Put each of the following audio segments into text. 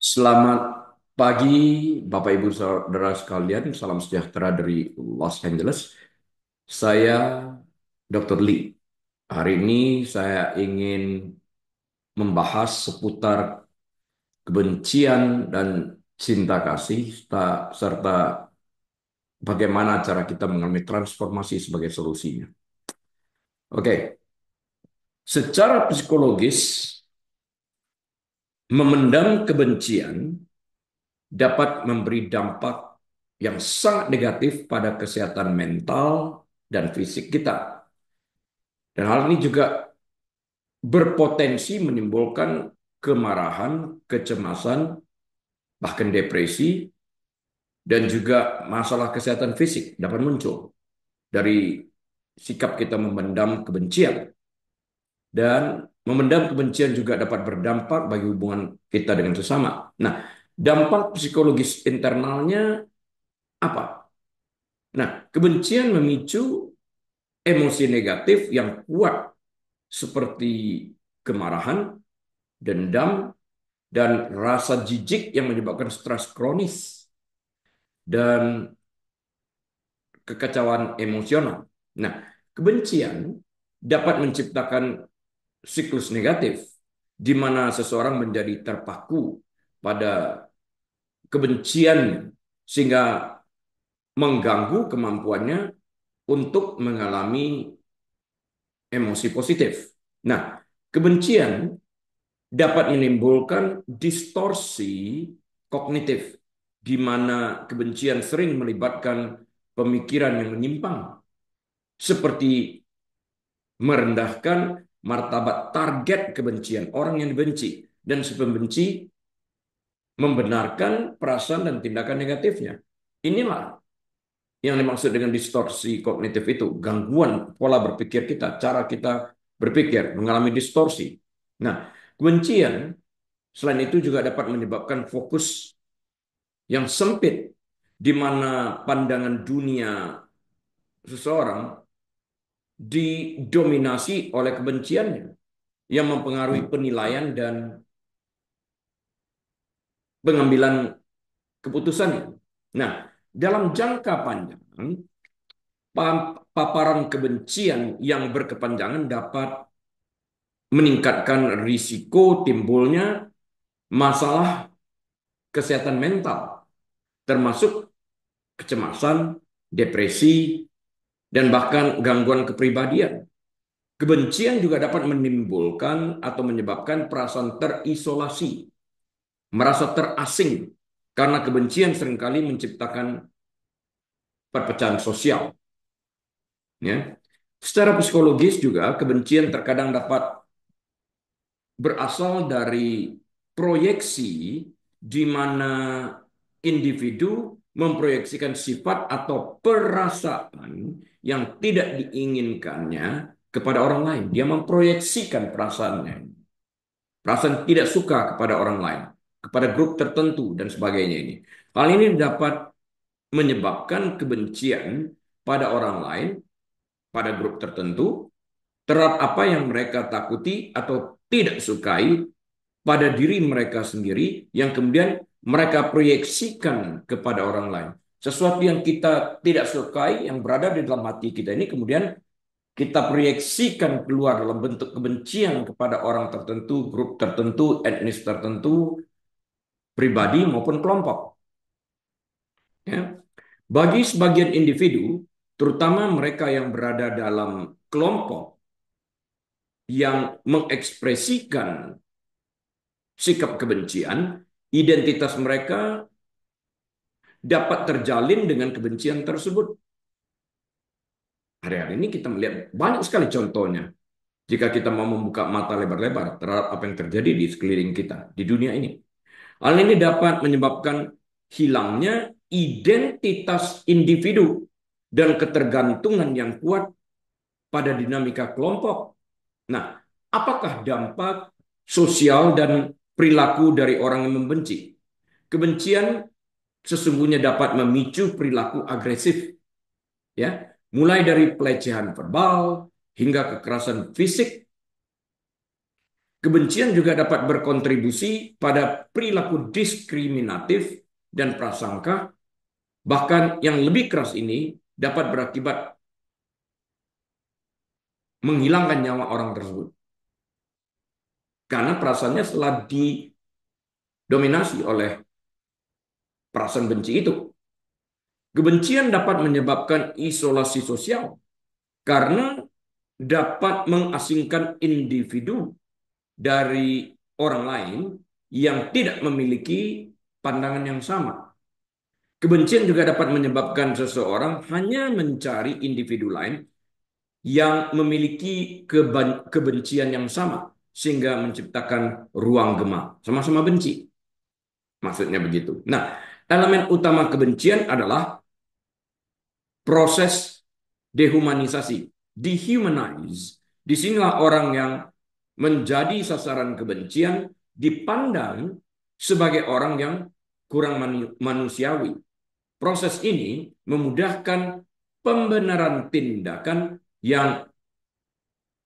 Selamat pagi, Bapak Ibu Saudara sekalian. Salam sejahtera dari Los Angeles. Saya Dr. Lee. Hari ini saya ingin membahas seputar kebencian dan cinta kasih, serta bagaimana cara kita mengalami transformasi sebagai solusinya. Oke, secara psikologis, memendam kebencian dapat memberi dampak yang sangat negatif pada kesehatan mental dan fisik kita. Dan hal ini juga berpotensi menimbulkan kemarahan, kecemasan, bahkan depresi, dan juga masalah kesehatan fisik dapat muncul dari sikap kita memendam kebencian. Dan memendam kebencian juga dapat berdampak bagi hubungan kita dengan sesama. Nah, dampak psikologis internalnya apa? Nah, kebencian memicu emosi negatif yang kuat seperti kemarahan, dendam, dan rasa jijik yang menyebabkan stres kronis dan kekacauan emosional. Nah, kebencian dapat menciptakan siklus negatif di mana seseorang menjadi terpaku pada kebencian sehingga mengganggu kemampuannya untuk mengalami emosi positif. Nah, kebencian dapat menimbulkan distorsi kognitif, di mana kebencian sering melibatkan pemikiran yang menyimpang, seperti merendahkan martabat target kebencian orang yang dibenci, dan si pembenci membenarkan perasaan dan tindakan negatifnya. Inilah yang dimaksud dengan distorsi kognitif itu, gangguan pola berpikir kita, cara kita berpikir, mengalami distorsi. Nah, kebencian selain itu juga dapat menyebabkan fokus yang sempit, di mana pandangan dunia seseorang didominasi oleh kebenciannya, yang mempengaruhi penilaian dan pengambilan keputusannya. Nah, dalam jangka panjang, paparan kebencian yang berkepanjangan dapat meningkatkan risiko timbulnya masalah kesehatan mental, termasuk kecemasan, depresi, dan bahkan gangguan kepribadian. Kebencian juga dapat menimbulkan atau menyebabkan perasaan terisolasi, merasa terasing, karena kebencian seringkali menciptakan perpecahan sosial. Ya. Secara psikologis juga kebencian terkadang dapat berasal dari proyeksi di mana individu memproyeksikan sifat atau perasaan yang tidak diinginkannya kepada orang lain. Dia memproyeksikan perasaannya. Perasaan tidak suka kepada orang lain, kepada grup tertentu dan sebagainya ini. Hal ini dapat menyebabkan kebencian pada orang lain, pada grup tertentu, terhadap apa yang mereka takuti atau tidak sukai pada diri mereka sendiri yang kemudian mereka proyeksikan kepada orang lain. Sesuatu yang kita tidak sukai yang berada di dalam hati kita ini kemudian kita proyeksikan keluar dalam bentuk kebencian kepada orang tertentu, grup tertentu, etnis tertentu, pribadi maupun kelompok. Ya. Bagi sebagian individu, terutama mereka yang berada dalam kelompok yang mengekspresikan sikap kebencian, identitas mereka dapat terjalin dengan kebencian tersebut. Hari-hari ini kita melihat banyak sekali contohnya. Jika kita mau membuka mata lebar-lebar terhadap apa yang terjadi di sekeliling kita, di dunia ini. Hal ini dapat menyebabkan hilangnya identitas individu dan ketergantungan yang kuat pada dinamika kelompok. Nah, apakah dampak sosial dan perilaku dari orang yang membenci? Kebencian sesungguhnya dapat memicu perilaku agresif, ya, mulai dari pelecehan verbal hingga kekerasan fisik Kebencian juga dapat berkontribusi pada perilaku diskriminatif dan prasangka, bahkan yang lebih keras ini dapat berakibat menghilangkan nyawa orang tersebut. Karena perasaannya setelah didominasi oleh perasaan benci itu. Kebencian dapat menyebabkan isolasi sosial karena dapat mengasingkan individu dari orang lain yang tidak memiliki pandangan yang sama. Kebencian juga dapat menyebabkan seseorang hanya mencari individu lain yang memiliki kebencian yang sama, sehingga menciptakan ruang gema. Sama-sama benci, maksudnya begitu. Nah, elemen utama kebencian adalah proses dehumanisasi, dehumanize. Disinilah orang yang menjadi sasaran kebencian dipandang sebagai orang yang kurang manusiawi. Proses ini memudahkan pembenaran tindakan yang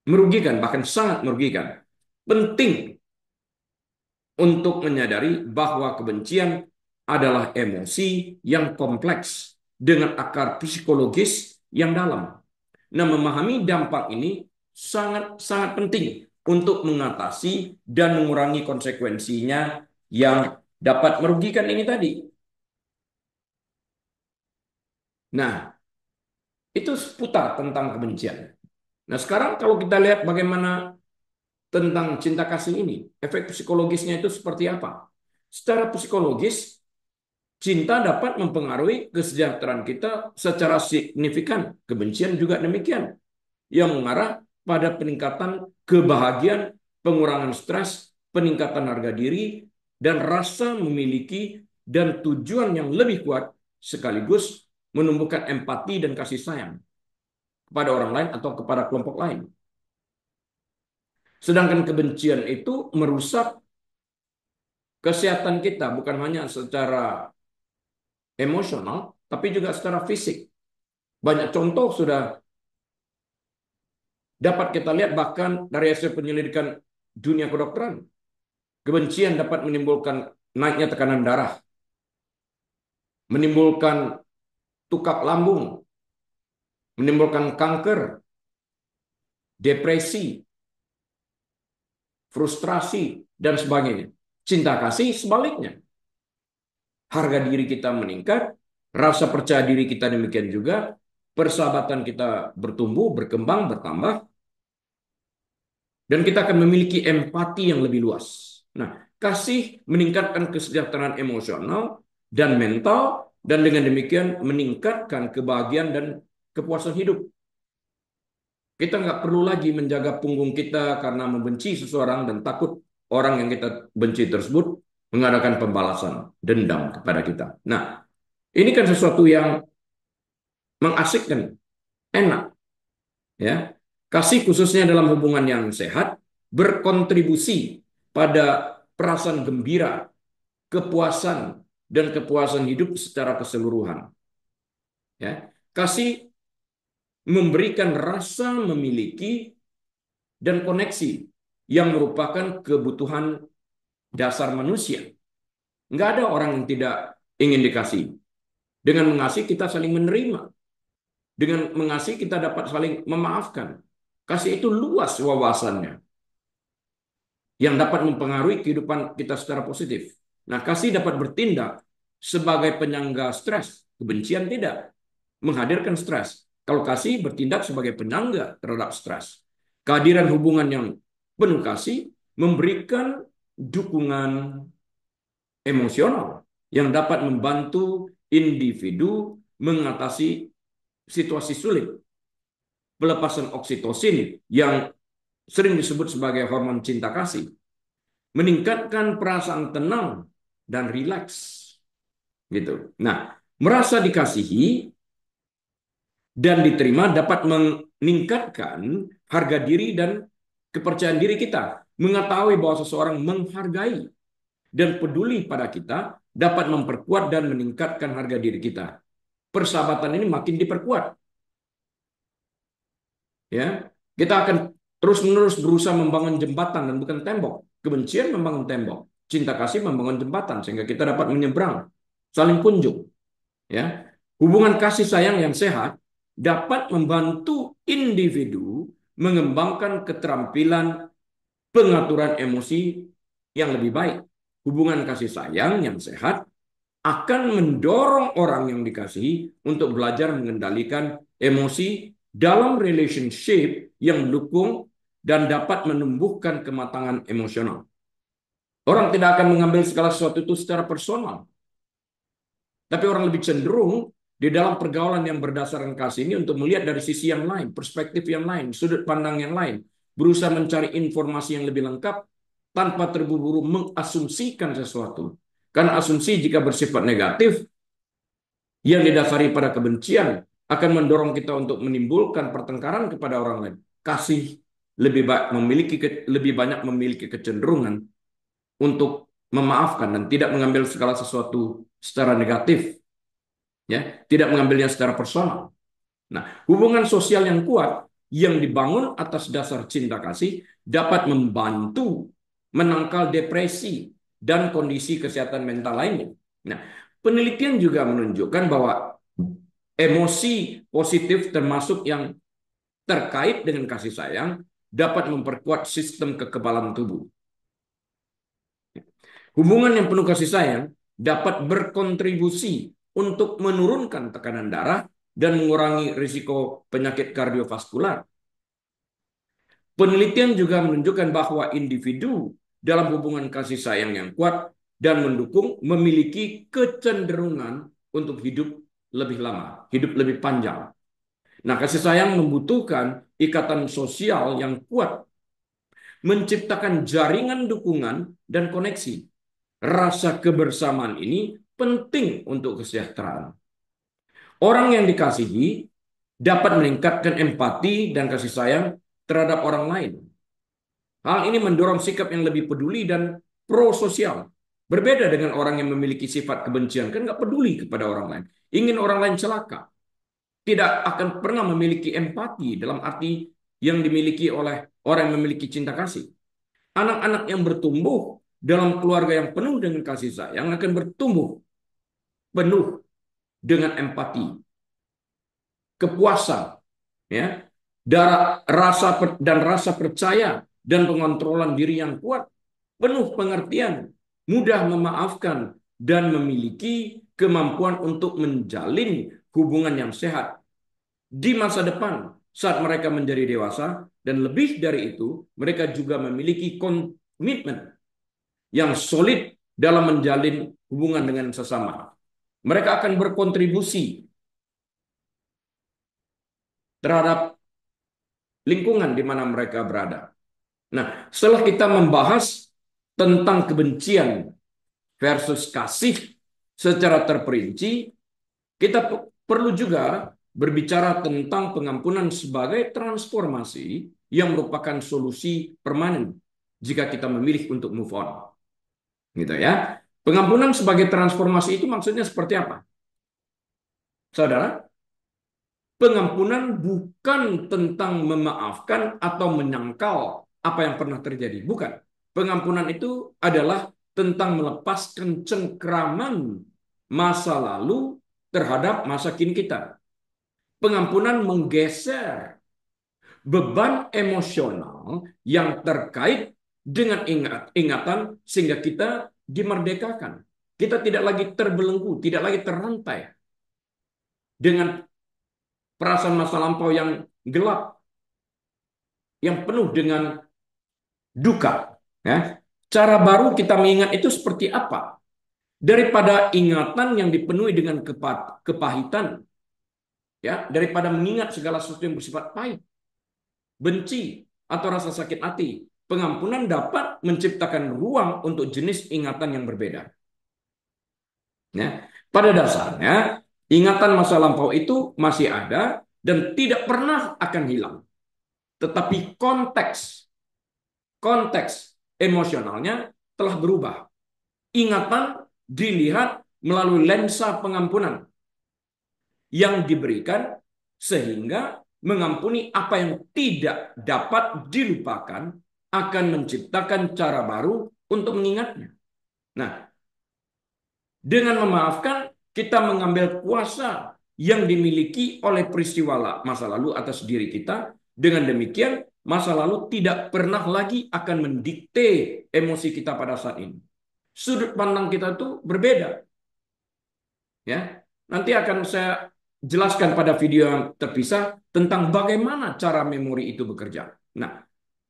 merugikan, bahkan sangat merugikan. Penting untuk menyadari bahwa kebencian adalah emosi yang kompleks dengan akar psikologis yang dalam. Nah, memahami dampak ini sangat-sangat penting untuk mengatasi dan mengurangi konsekuensinya yang dapat merugikan ini tadi. Nah, itu seputar tentang kebencian. Nah, sekarang kalau kita lihat bagaimana tentang cinta kasih ini, efek psikologisnya itu seperti apa? Secara psikologis, cinta dapat mempengaruhi kesejahteraan kita secara signifikan. Kebencian juga demikian, yang mengarah pada peningkatan kebahagiaan, pengurangan stres, peningkatan harga diri, dan rasa memiliki dan tujuan yang lebih kuat, sekaligus menumbuhkan empati dan kasih sayang kepada orang lain atau kepada kelompok lain. Sedangkan kebencian itu merusak kesehatan kita, bukan hanya secara emosional, tapi juga secara fisik. Banyak contoh sudah dapat kita lihat bahkan dari hasil penyelidikan dunia kedokteran. Kebencian dapat menimbulkan naiknya tekanan darah, menimbulkan tukak lambung, menimbulkan kanker, depresi, frustrasi, dan sebagainya. Cinta kasih sebaliknya. Harga diri kita meningkat, rasa percaya diri kita demikian juga, persahabatan kita bertumbuh, berkembang, bertambah, dan kita akan memiliki empati yang lebih luas. Nah, kasih meningkatkan kesejahteraan emosional dan mental, dan dengan demikian meningkatkan kebahagiaan dan kepuasan hidup. Kita nggak perlu lagi menjaga punggung kita karena membenci seseorang dan takut orang yang kita benci tersebut mengadakan pembalasan dendam kepada kita. Nah, ini kan sesuatu yang mengasikkan, enak, ya. Kasih khususnya dalam hubungan yang sehat berkontribusi pada perasaan gembira, kepuasan, dan kepuasan hidup secara keseluruhan. Ya, kasih memberikan rasa memiliki dan koneksi yang merupakan kebutuhan dasar manusia. Nggak ada orang yang tidak ingin dikasih. Dengan mengasihi kita saling menerima. Dengan mengasihi kita dapat saling memaafkan. Kasih itu luas wawasannya yang dapat mempengaruhi kehidupan kita secara positif. Nah, kasih dapat bertindak sebagai penyangga stres. Kebencian tidak menghadirkan stres. Kalau kasih bertindak sebagai penyangga terhadap stres. Kehadiran hubungan yang penuh kasih memberikan dukungan emosional yang dapat membantu individu mengatasi situasi sulit. Pelepasan oksitosin yang sering disebut sebagai hormon cinta kasih meningkatkan perasaan tenang dan rileks gitu. Nah, merasa dikasihi dan diterima dapat meningkatkan harga diri dan kepercayaan diri kita. Mengetahui bahwa seseorang menghargai dan peduli pada kita dapat memperkuat dan meningkatkan harga diri kita. Persahabatan ini makin diperkuat. Ya, kita akan terus-menerus berusaha membangun jembatan dan bukan tembok. Kebencian membangun tembok, cinta kasih membangun jembatan sehingga kita dapat menyeberang, saling kunjung. Ya, hubungan kasih sayang yang sehat dapat membantu individu mengembangkan keterampilan pengaturan emosi yang lebih baik. Hubungan kasih sayang yang sehat akan mendorong orang yang dikasihi untuk belajar mengendalikan emosi dalam relationship yang mendukung dan dapat menumbuhkan kematangan emosional. Orang tidak akan mengambil segala sesuatu itu secara personal, tapi orang lebih cenderung di dalam pergaulan yang berdasarkan kasih ini untuk melihat dari sisi yang lain, perspektif yang lain, sudut pandang yang lain, berusaha mencari informasi yang lebih lengkap tanpa terburu-buru mengasumsikan sesuatu. Karena asumsi jika bersifat negatif yang didasari pada kebencian akan mendorong kita untuk menimbulkan pertengkaran kepada orang lain. Kasih lebih banyak memiliki kecenderungan untuk memaafkan dan tidak mengambil segala sesuatu secara negatif, ya, tidak mengambilnya secara personal. Nah, hubungan sosial yang kuat yang dibangun atas dasar cinta kasih dapat membantu menangkal depresi dan kondisi kesehatan mental lainnya. Nah, penelitian juga menunjukkan bahwa emosi positif termasuk yang terkait dengan kasih sayang dapat memperkuat sistem kekebalan tubuh. Hubungan yang penuh kasih sayang dapat berkontribusi untuk menurunkan tekanan darah dan mengurangi risiko penyakit kardiovaskular. Penelitian juga menunjukkan bahwa individu dalam hubungan kasih sayang yang kuat dan mendukung memiliki kecenderungan untuk hidup lebih lama, hidup lebih panjang. Nah, kasih sayang membutuhkan ikatan sosial yang kuat, menciptakan jaringan dukungan dan koneksi. Rasa kebersamaan ini penting untuk kesejahteraan. Orang yang dikasihi dapat meningkatkan empati dan kasih sayang terhadap orang lain. Hal ini mendorong sikap yang lebih peduli dan pro-sosial. Berbeda dengan orang yang memiliki sifat kebencian, kan nggak peduli kepada orang lain. Ingin orang lain celaka. Tidak akan pernah memiliki empati dalam arti yang dimiliki oleh orang yang memiliki cinta kasih. Anak-anak yang bertumbuh dalam keluarga yang penuh dengan kasih sayang akan bertumbuh penuh dengan empati, kepuasan, ya, rasa percaya dan pengontrolan diri yang kuat, penuh pengertian, mudah memaafkan dan memiliki kemampuan untuk menjalin hubungan yang sehat di masa depan saat mereka menjadi dewasa, dan lebih dari itu mereka juga memiliki komitmen yang solid dalam menjalin hubungan dengan sesama. Mereka akan berkontribusi terhadap lingkungan di mana mereka berada. Nah, setelah kita membahas tentang kebencian versus kasih secara terperinci, kita perlu juga berbicara tentang pengampunan sebagai transformasi yang merupakan solusi permanen jika kita memilih untuk move on. Gitu ya. Pengampunan sebagai transformasi itu maksudnya seperti apa? Saudara, pengampunan bukan tentang memaafkan atau menyangkal apa yang pernah terjadi. Bukan. Pengampunan itu adalah tentang melepaskan cengkraman masa lalu terhadap masa kini kita. Pengampunan menggeser beban emosional yang terkait dengan ingatan sehingga kita dimerdekakan. Kita tidak lagi terbelenggu, tidak lagi terrantai dengan perasaan masa lampau yang gelap, yang penuh dengan duka. Ya. Cara baru kita mengingat itu seperti apa? Daripada ingatan yang dipenuhi dengan kepahitan, ya, daripada mengingat segala sesuatu yang bersifat pahit, benci, atau rasa sakit hati, pengampunan dapat menciptakan ruang untuk jenis ingatan yang berbeda. Ya. Pada dasarnya, ingatan masa lampau itu masih ada dan tidak pernah akan hilang. Tetapi konteks emosionalnya telah berubah. Ingatan dilihat melalui lensa pengampunan yang diberikan sehingga mengampuni apa yang tidak dapat dilupakan, akan menciptakan cara baru untuk mengingatnya. Nah, dengan memaafkan, kita mengambil kuasa yang dimiliki oleh peristiwa masa lalu atas diri kita. Dengan demikian, masa lalu tidak pernah lagi akan mendikte emosi kita pada saat ini. Sudut pandang kita tuh berbeda. Ya, nanti akan saya jelaskan pada video yang terpisah tentang bagaimana cara memori itu bekerja. Nah,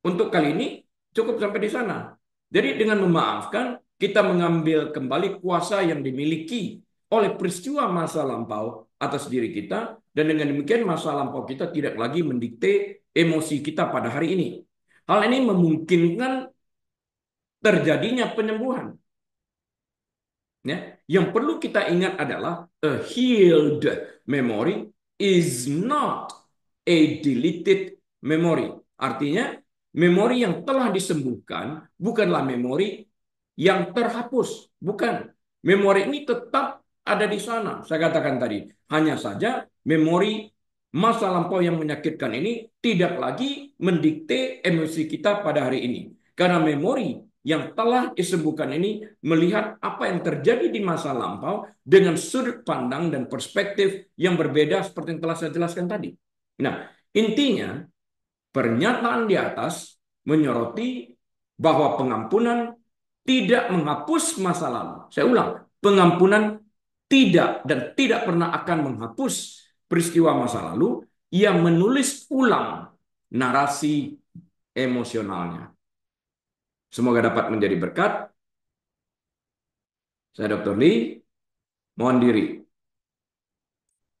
untuk kali ini cukup sampai di sana. Jadi dengan memaafkan, kita mengambil kembali kuasa yang dimiliki oleh peristiwa masa lampau atas diri kita, dan dengan demikian masa lampau kita tidak lagi mendikte emosi kita pada hari ini. Hal ini memungkinkan terjadinya penyembuhan. Ya, yang perlu kita ingat adalah a healed memory is not a deleted memory. Artinya, memori yang telah disembuhkan bukanlah memori yang terhapus. Bukan. Memori ini tetap ada di sana. Saya katakan tadi, hanya saja memori masa lampau yang menyakitkan ini tidak lagi mendikte emosi kita pada hari ini. Karena memori yang telah disembuhkan ini melihat apa yang terjadi di masa lampau dengan sudut pandang dan perspektif yang berbeda seperti yang telah saya jelaskan tadi. Nah, intinya pernyataan di atas menyoroti bahwa pengampunan tidak menghapus masa lalu. Saya ulang, pengampunan tidak dan tidak pernah akan menghapus peristiwa masa lalu. Ia menulis ulang narasi emosionalnya. Semoga dapat menjadi berkat. Saya Dr. Lee, mohon diri.